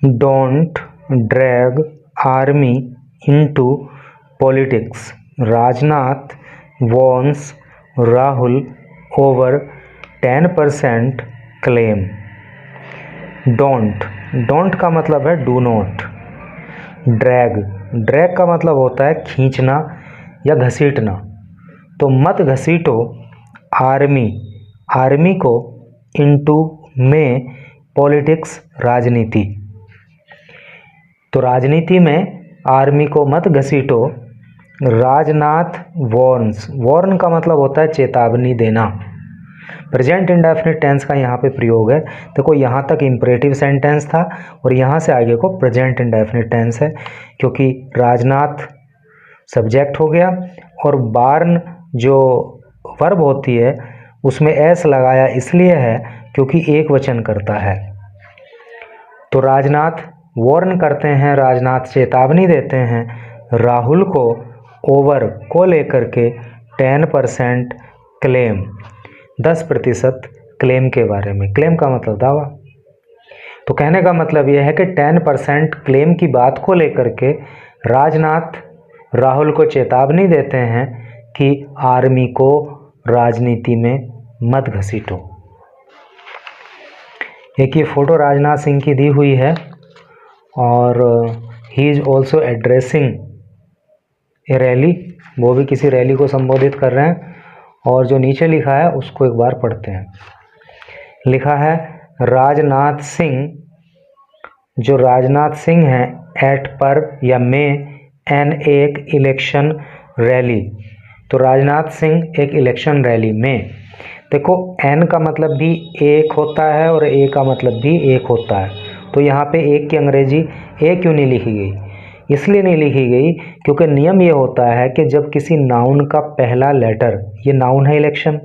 Don't drag army into politics. Rajnath warns Rahul over 10% claim. Don't का मतलब है डू नॉट। ड्रैग का मतलब होता है खींचना या घसीटना। तो मत घसीटो आर्मी को इनटू में पॉलिटिक्स राजनीति। तो राजनीति में आर्मी को मत घसीटो। राजनाथ वॉर्न का मतलब होता है चेतावनी देना। प्रेजेंट इंडेफिनिट टेंस का यहाँ पे प्रयोग है। देखो यहाँ तक इम्परेटिव सेंटेंस था और यहाँ से आगे को प्रेजेंट इंडेफिनिट टेंस है, क्योंकि राजनाथ सब्जेक्ट हो गया और वार्न जो वर्ब होती है उसमें एस लगाया इसलिए है क्योंकि एक वचन करता है। तो राजनाथ वार्न करते हैं, राजनाथ चेतावनी देते हैं राहुल को ओवर को लेकर के 10% क्लेम 10% क्लेम के बारे में। क्लेम का मतलब दावा। तो कहने का मतलब यह है कि 10% क्लेम की बात को लेकर के राजनाथ राहुल को चेतावनी देते हैं कि आर्मी को राजनीति में मत घसीटो। एक ये फोटो राजनाथ सिंह की दी हुई है और he is also addressing A rally. वो भी किसी रैली को संबोधित कर रहे हैं। और जो नीचे लिखा है उसको एक बार पढ़ते हैं। लिखा है राजनाथ सिंह, जो राजनाथ सिंह हैं एट पर या में एन एक इलेक्शन रैली। तो राजनाथ सिंह एक इलेक्शन रैली में। देखो एन का मतलब भी एक होता है और ए का मतलब भी एक होता है। तो यहाँ पे एक की अंग्रेजी ए क्यों नहीं लिखी गई? इसलिए नहीं लिखी गई क्योंकि नियम ये होता है कि जब किसी नाउन का पहला लेटर, ये नाउन है इलेक्शन,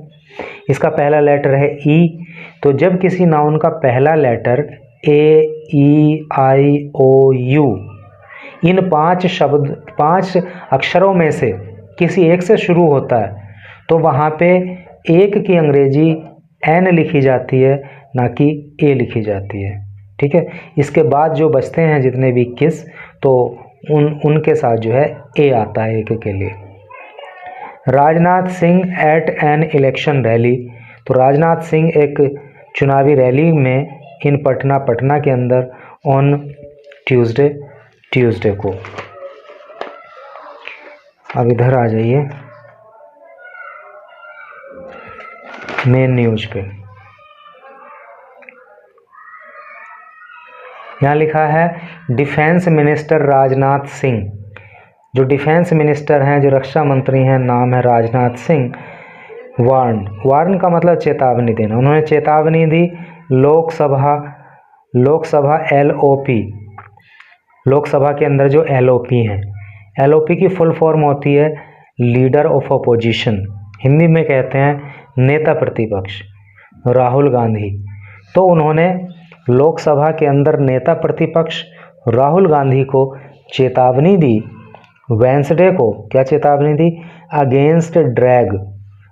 इसका पहला लेटर है ई, तो जब किसी नाउन का पहला letter A E I O you in 5 अक्षरों में से किसी एक से शुरू होता है तो वहाँ पे एक की अंग्रेजी एन लिखी जाती है, ना कि ए लिखी जाती है। ठीक है, इसके बाद जो बचते हैं जितने भी किस, तो उनके साथ जो है ए आता है एक के लिए। Rajnath Singh at an election rally. तो राजनाथ सिंह एक चुनावी रैली में इन पटना के अंदर ऑन ट्यूसडे को। अब इधर आ जाइए मेन न्यूज पे। यहाँ लिखा है डिफेंस मिनिस्टर राजनाथ सिंह। जो डिफेंस मिनिस्टर हैं, जो रक्षा मंत्री हैं, नाम है राजनाथ सिंह। वार्न का मतलब चेतावनी देना। उन्होंने चेतावनी दी लोकसभा LOP, लोकसभा के अंदर जो LOP हैं। LOP की फुल फॉर्म होती है लीडर ऑफ अपोजिशन, हिंदी में कहते हैं नेता प्रतिपक्ष, राहुल गांधी। तो उन्होंने लोकसभा के अंदर नेता प्रतिपक्ष राहुल गांधी को चेतावनी दी वेंसडे को। क्या चेतावनी दी?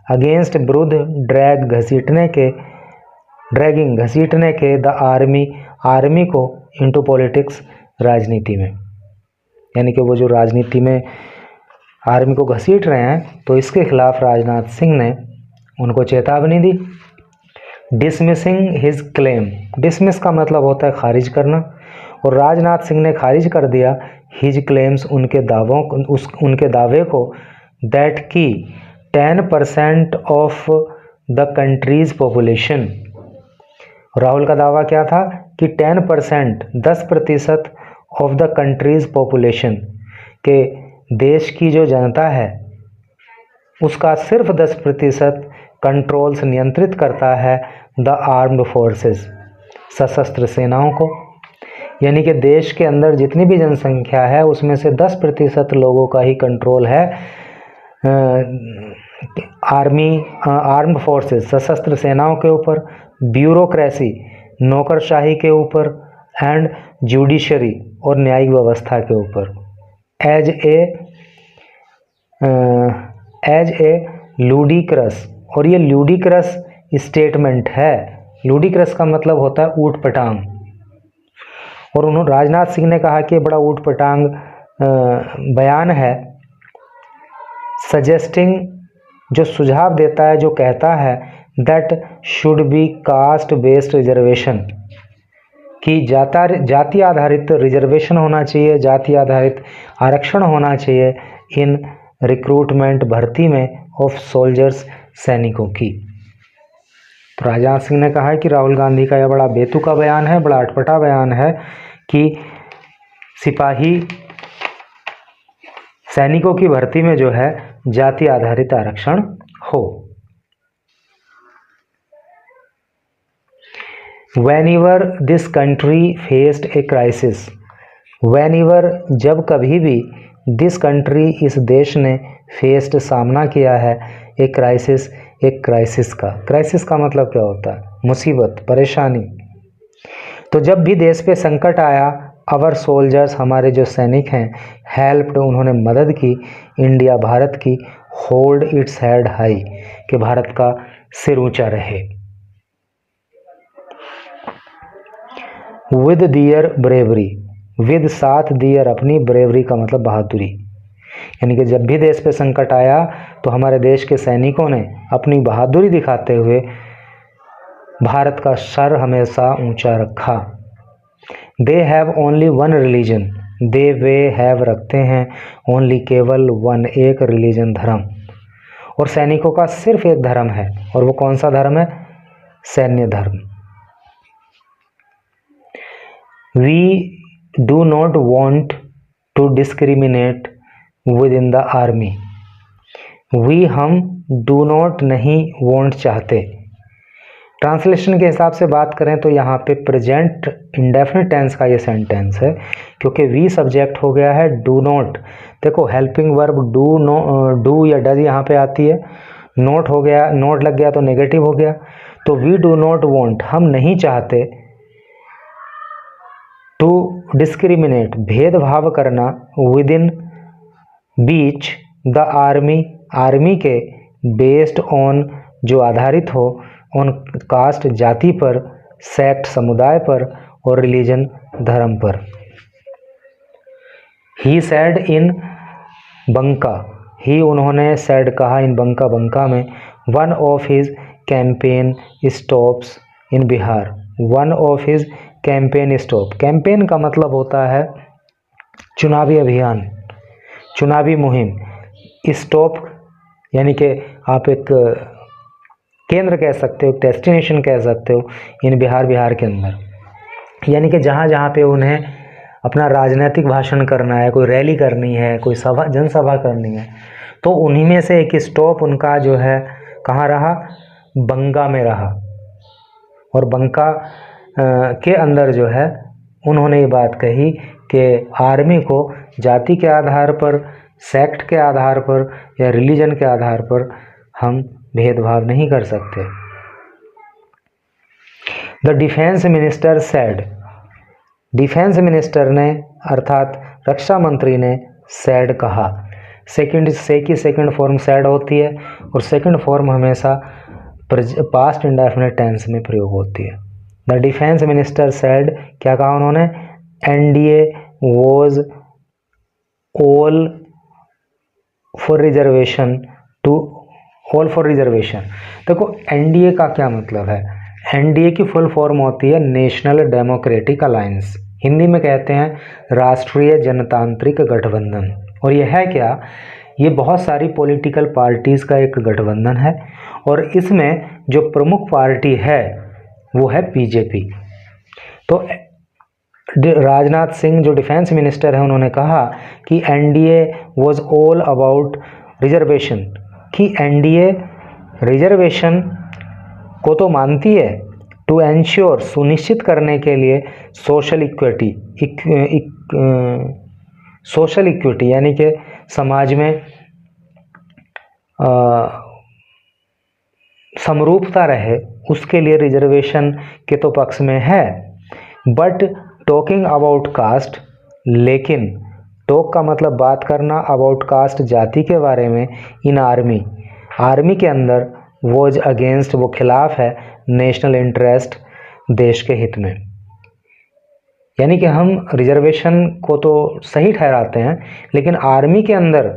अगेंस्ट विरुद्ध ड्रैगिंग घसीटने के द आर्मी को इनटू पॉलिटिक्स राजनीति में। यानी कि वो जो राजनीति में आर्मी को घसीट रहे हैं, तो इसके खिलाफ राजनाथ सिंह ने उनको चेतावनी दी। Dismissing his claim. डिसमिस का मतलब होता है खारिज करना, और राजनाथ सिंह ने खारिज कर दिया हिज क्लेम्स, उनके दावे को, दैट की 10% of the countries population. Rahul का दावा क्या था कि 10% ऑफ द कंट्रीज पॉपुलेशन, के देश की जो जनता है उसका सिर्फ 10% कंट्रोल्स नियंत्रित करता है द आर्म्ड फोर्सेस, सशस्त्र सेनाओं को। यानी कि देश के अंदर जितनी भी जनसंख्या है उसमें से 10% लोगों का ही कंट्रोल है आर्म्ड फोर्सेस, सशस्त्र सेनाओं के ऊपर, ब्यूरोक्रेसी, नौकरशाही के ऊपर, एंड जुडिशरी, और न्यायिक व्यवस्था के ऊपर। एज ए लूडिक्रस, और ये लूडिक्रस स्टेटमेंट है। लूडिक्रस का मतलब होता है ऊट पटांग। और उन्होंने राजनाथ सिंह ने कहा कि बड़ा ऊट पटांग बयान है, सजेस्टिंग, जो सुझाव देता है, जो कहता है that should be caste based reservation, कि जाति आधारित रिजर्वेशन होना चाहिए, जाति आधारित आरक्षण होना चाहिए इन रिक्रूटमेंट, भर्ती में ऑफ सोल्जर्स, सैनिकों की। तो राजनाथ सिंह ने कहा है कि राहुल गांधी का यह बड़ा बेतुका बयान है, बड़ा अटपटा बयान है कि सिपाही सैनिकों की भर्ती में जो है जाति आधारित आरक्षण हो। Whenever this country faced a crisis, whenever, जब कभी भी, this country, इस देश ने, faced, सामना किया है, एक क्राइसिस, एक क्राइसिस का मतलब क्या होता है? मुसीबत, परेशानी। तो जब भी देश पे संकट आया, आवर सोल्जर्स, हमारे जो सैनिक हैं, हेल्प्ड, उन्होंने मदद की, इंडिया, भारत की, होल्ड इट्स हेड हाई, कि भारत का सिर ऊंचा रहे। विद दियर ब्रेवरी, विद, साथ, दियर, अपनी, ब्रेवरी का मतलब बहादुरी, यानी कि जब भी देश पे संकट आया तो हमारे देश के सैनिकों ने अपनी बहादुरी दिखाते हुए भारत का सर हमेशा ऊंचा रखा। They have only one religion, they, way, have, रखते हैं, ओनली, केवल, वन, एक, रिलीजन, धर्म, और सैनिकों का सिर्फ एक धर्म है, और वो कौन सा धर्म है? सैन्य धर्म। We do not want to discriminate within the army. We, हम, do not, नहीं, want, चाहते। ट्रांसलेशन के हिसाब से बात करें तो यहाँ पे प्रेजेंट इंडेफिनिट टेंस का ये सेंटेंस है, क्योंकि वी सब्जेक्ट हो गया है डू नॉट। देखो हेल्पिंग वर्ब डू या डज यहाँ पे आती है, नोट हो गया, नोट लग गया तो नेगेटिव हो गया। तो वी डू नॉट वॉन्ट, हम नहीं चाहते, टू डिस्क्रिमिनेट, भेदभाव करना, with in, beach, the army, army के, बेस्ड ऑन, जो आधारित हो, ऑन कास्ट, जाति पर, सेक्ट, समुदाय पर, और रिलीजन, धर्म पर। ही सैड इन बंका, ही, उन्होंने, सैड, कहा, इन बंका, बंका में, one of his campaign stops in Bihar, one of his campaign stop. Campaign का मतलब होता है चुनावी अभियान, चुनावी मुहिम। स्टॉप यानी कि आप एक केंद्र कह सकते हो, डेस्टिनेशन कह सकते हो, इन बिहार, बिहार के अंदर, यानी कि जहाँ जहाँ पे उन्हें अपना राजनीतिक भाषण करना है, कोई रैली करनी है, कोई सभा, जनसभा करनी है, तो उन्हीं में से एक स्टॉप उनका जो है कहाँ रहा? बंका में रहा। और बंका के अंदर जो है उन्होंने ये बात कही कि आर्मी को जाति के आधार पर, सेक्ट के आधार पर या रिलीजन के आधार पर हम भेदभाव नहीं कर सकते। The defence minister said, defence minister ने अर्थात रक्षा मंत्री ने सेड कहा। सेकंड, से की सेकंड फॉर्म सेड होती है, और सेकंड फॉर्म हमेशा पास्ट इंडेफिनिट टेंस में प्रयोग होती है। द डिफेंस मिनिस्टर सेड, क्या कहा उन्होंने? NDA was all for reservation, too all for reservation. देखो एनडीए का क्या मतलब है? एनडीए की फुल फॉर्म होती है नेशनल डेमोक्रेटिक अलायंस, हिंदी में कहते हैं राष्ट्रीय जनतांत्रिक गठबंधन। और यह है क्या? ये बहुत सारी पॉलिटिकल पार्टीज़ का एक गठबंधन है, और इसमें जो प्रमुख पार्टी है वो है बीजेपी। तो राजनाथ सिंह जो डिफेंस मिनिस्टर हैं उन्होंने कहा कि NDA was all about reservation, कि एनडीए रिजर्वेशन को तो मानती है, टू एंश्योर, सुनिश्चित करने के लिए, सोशल इक्विटी, सोशल इक्विटी यानी कि समाज में समरूपता रहे, उसके लिए रिजर्वेशन के तो पक्ष में है। बट टॉकिंग अबाउट कास्ट, लेकिन टॉक का मतलब बात करना, अबाउट कास्ट, जाति के बारे में, इन आर्मी, आर्मी के अंदर, वॉज अगेंस्ट, वो खिलाफ है, नेशनल इंटरेस्ट, देश के हित में। तो राजनाथ सिंह ने कहा कि NDA was all about reservation, कि एनडीए रिजर्वेशन को तो मानती है, टू एंश्योर, सुनिश्चित करने के लिए, सोशल इक्विटी, समाज में समरूपता रहे, उसके लिए रिजर्वेशन के तो पक्ष में है। बट टॉकिंग अबाउट कास्ट, लेकिन टॉक का मतलब बात करना, अबाउट कास्ट, जाति के बारे में, इन आर्मी, आर्मी के अंदर, वॉज अगेंस्ट, वो खिलाफ है, नेशनल इंटरेस्ट, देश के हित में। यानी कि हम रिजर्वेशन को तो सही ठहराते हैं, लेकिन आर्मी के अंदर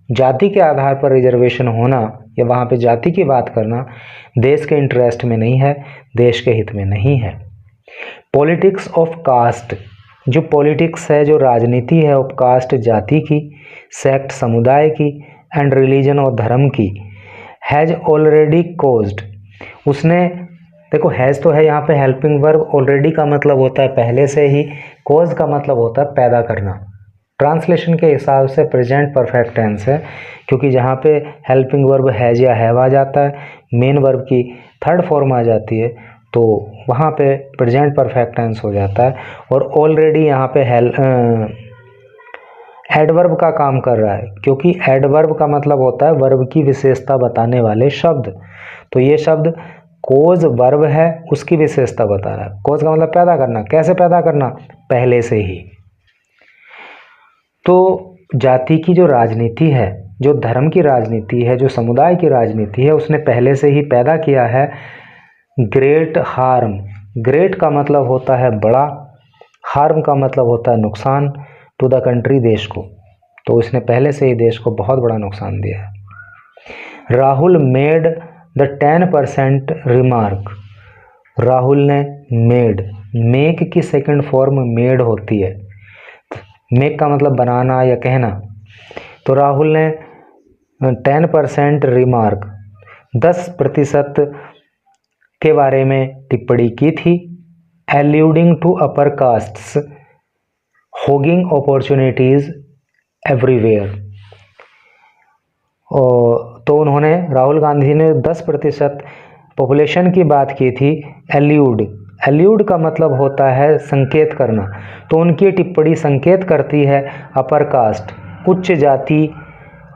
जाति के आधार पर रिजर्वेशन होना या वहाँ पे जाति की बात करना देश के इंटरेस्ट में नहीं है, देश के हित में नहीं है। पॉलिटिक्स ऑफ कास्ट, जो पॉलिटिक्स है, जो राजनीति है ऑफ कास्ट, जाति की, सेक्ट समुदाय की, एंड रिलीजन और धर्म की, हैज़ ऑलरेडी कॉज्ड, उसने, देखो हैज़ तो है यहाँ पे हेल्पिंग वर्ब, ऑलरेडी का मतलब होता है पहले से ही, कॉज का मतलब होता है पैदा करना। ट्रांसलेशन के हिसाब से प्रेजेंट परफेक्ट टेंस है, क्योंकि जहाँ पे हेल्पिंग वर्ब हैज़ या हैव आ जाता है, मेन वर्ब की थर्ड फॉर्म आ जाती है, तो वहाँ पे प्रेजेंट परफेक्ट टेंस हो जाता है। और ऑलरेडी यहाँ पे एडवर्ब का काम कर रहा है, क्योंकि एडवर्ब का मतलब होता है वर्ब की विशेषता बताने वाले शब्द। तो ये शब्द कोज वर्ब है, उसकी विशेषता बता रहा है। कोज का मतलब पैदा करना, कैसे पैदा करना, पहले से ही। तो जाति की जो राजनीति है, जो धर्म की राजनीति है, जो समुदाय की राजनीति है, उसने पहले से ही पैदा किया है ग्रेट हार्म। ग्रेट का मतलब होता है बड़ा, हार्म का मतलब होता है नुकसान, टू द कंट्री, देश को। तो इसने पहले से ही देश को बहुत बड़ा नुकसान दिया है। Rahul made the 10% remark. Rahul ने मेड, मेक की सेकंड फॉर्म मेड होती है। मेक का मतलब बनाना या कहना। तो राहुल ने 10% रिमार्क, 10% के बारे में टिप्पणी की थी। Alluding to upper castes hogging opportunities everywhere. तो उन्होंने, राहुल गांधी ने 10% पॉपुलेशन की बात की थी। एल्यूड, एल्यूड का मतलब होता है संकेत करना। तो उनकी टिप्पणी संकेत करती है अपर कास्ट, उच्च जाति,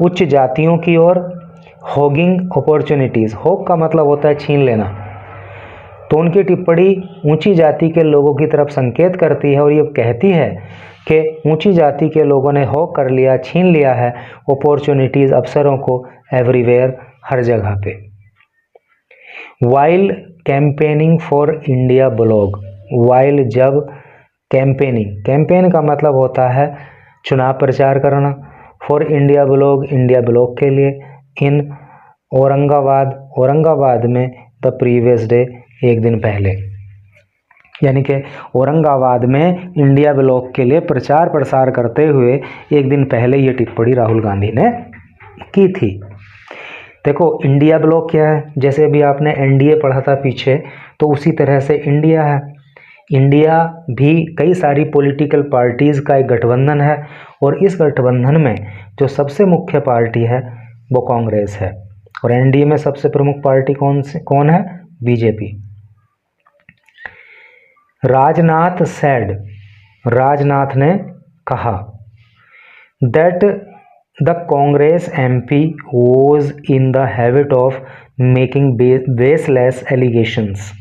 उच्च जातियों की ओर। होगिंग अपॉर्चुनिटीज़, होग का मतलब होता है छीन लेना। तो उनकी टिप्पणी ऊंची जाति के लोगों की तरफ संकेत करती है और ये कहती है कि ऊंची जाति के लोगों ने होग कर लिया, छीन लिया है अपॉर्चुनिटीज़, अवसरों को, एवरीवेयर, हर जगह पे। While campaigning for India blog, while जब कैंपेनिंग, कैंपेन का मतलब होता है चुनाव प्रचार करना, for India blog, India blog के लिए, इन औरंगाबाद, औरंगाबाद में द प्रीवियस डे, एक दिन पहले। यानी कि औरंगाबाद में इंडिया ब्लॉग के लिए प्रचार प्रसार करते हुए एक दिन पहले ये टिप्पणी राहुल गांधी ने की थी। देखो इंडिया ब्लॉक क्या है, जैसे अभी आपने एनडीए पढ़ा था पीछे, तो उसी तरह से इंडिया है। इंडिया भी कई सारी पॉलिटिकल पार्टीज़ का एक गठबंधन है, और इस गठबंधन में जो सबसे मुख्य पार्टी है वो कांग्रेस है। और एनडीए में सबसे प्रमुख पार्टी कौन है, बीजेपी। राजनाथ सेड, राजनाथ ने कहा, that the Congress MP was in the habit of making baseless allegations.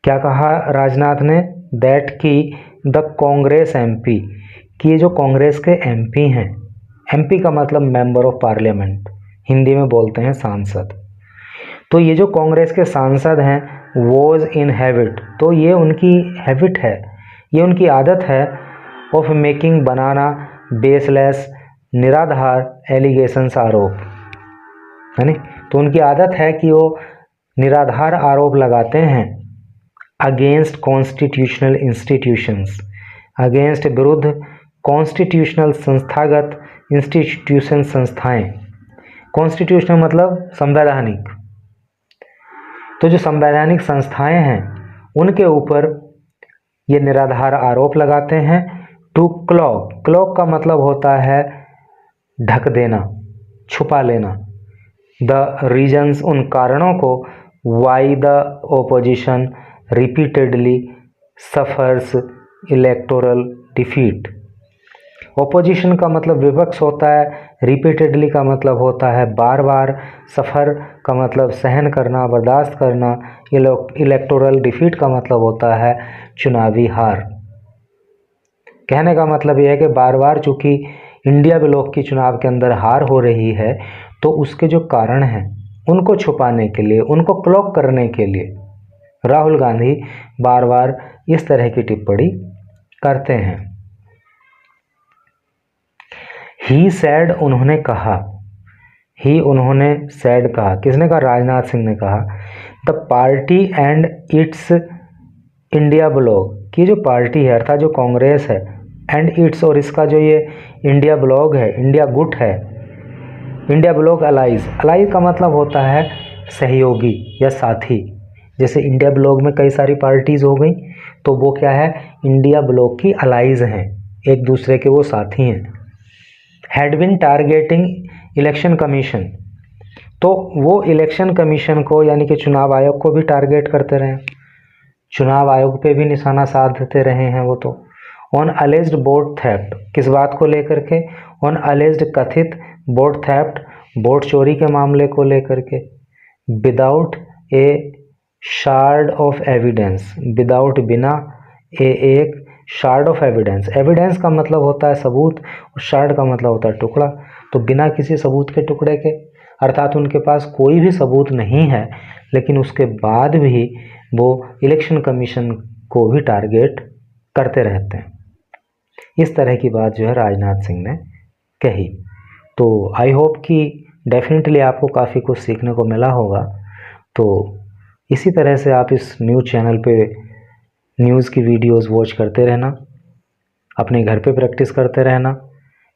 क्या कहा राजनाथ ने, दैट की द कांग्रेस एमपी, कि ये जो कांग्रेस के एमपी हैं, एमपी का मतलब मेंबर ऑफ पार्लियामेंट, हिंदी में बोलते हैं सांसद। तो ये जो कांग्रेस के सांसद हैं, वॉज इन हैबिट, तो ये उनकी हैबिट है, ये उनकी आदत है, ऑफ मेकिंग, बनाना, बेसलेस, निराधार, एलिगेशंस, आरोप, है नी। तो उनकी आदत है कि वो निराधार आरोप लगाते हैं अगेंस्ट कॉन्स्टिट्यूशनल इंस्टीट्यूशंस, अगेंस्ट, विरुद्ध, कॉन्स्टिट्यूशनल, संस्थागत, इंस्टीट्यूशन, संस्थाएं। कॉन्स्टिट्यूशनल मतलब संवैधानिक। तो जो संवैधानिक संस्थाएं हैं उनके ऊपर ये निराधार आरोप लगाते हैं। टू क्लॉक, क्लॉक का मतलब होता है ढक देना, छुपा लेना। द रीजन्स, उन कारणों को, why the opposition repeatedly suffers electoral defeat. Opposition का मतलब विपक्ष होता है, रिपीटेडली का मतलब होता है बार बार, सफ़र का मतलब सहन करना, बर्दाश्त करना, इलेक्टोरल डिफीट का मतलब होता है चुनावी हार। कहने का मतलब यह है कि बार बार चूँकि इंडिया ब्लॉक की चुनाव के अंदर हार हो रही है, तो उसके जो कारण हैं उनको छुपाने के लिए, उनको क्लॉक करने के लिए राहुल गांधी बार बार इस तरह की टिप्पणी करते हैं। ही सैड उन्होंने कहा, ही उन्होंने सैड कहा, किसने कहा? राजनाथ सिंह ने कहा। The party and it's India blog, की जो पार्टी है अर्थात जो कांग्रेस है, एंड इट्स और इसका जो ये इंडिया ब्लॉग है, इंडिया गुट है, इंडिया ब्लॉग अलाइज, अलाइज का मतलब होता है सहयोगी या साथी। जैसे इंडिया ब्लॉग में कई सारी पार्टीज हो गई, तो वो क्या है? इंडिया ब्लॉग की अलाइज हैं, एक दूसरे के वो साथी हैं। Had been targeting election commission, तो वो इलेक्शन कमीशन को यानी कि चुनाव आयोग को भी टारगेट करते रहे, चुनाव आयोग पे भी निशाना साधते रहे हैं वो। तो ऑन अलेज्ड वोट थेफ्ट, किस बात को लेकर के? ऑन अलेज्ड कथित वोट थेफ्ट, वोट चोरी के मामले को लेकर के। Without A shard of evidence, without बिना एक शार्ड ऑफ एविडेंस, एविडेंस का मतलब होता है सबूत और शार्ड का मतलब होता है टुकड़ा। तो बिना किसी सबूत के टुकड़े के, अर्थात उनके पास कोई भी सबूत नहीं है, लेकिन उसके बाद भी वो इलेक्शन कमीशन को भी टारगेट करते रहते हैं। इस तरह की बात जो है राजनाथ सिंह ने कही। तो आई होप कि डेफिनेटली आपको काफ़ी कुछ सीखने को मिला होगा। तो इसी तरह से आप इस न्यूज़ चैनल पे न्यूज़ की वीडियोस वॉच करते रहना, अपने घर पे प्रैक्टिस करते रहना,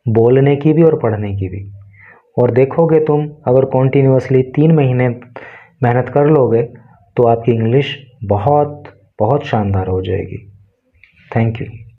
बोलने की भी और पढ़ने की भी। और देखोगे तुम अगर कॉन्टीन्यूअसली 3 महीने मेहनत कर लोगे तो आपकी इंग्लिश बहुत बहुत शानदार हो जाएगी। Thank you.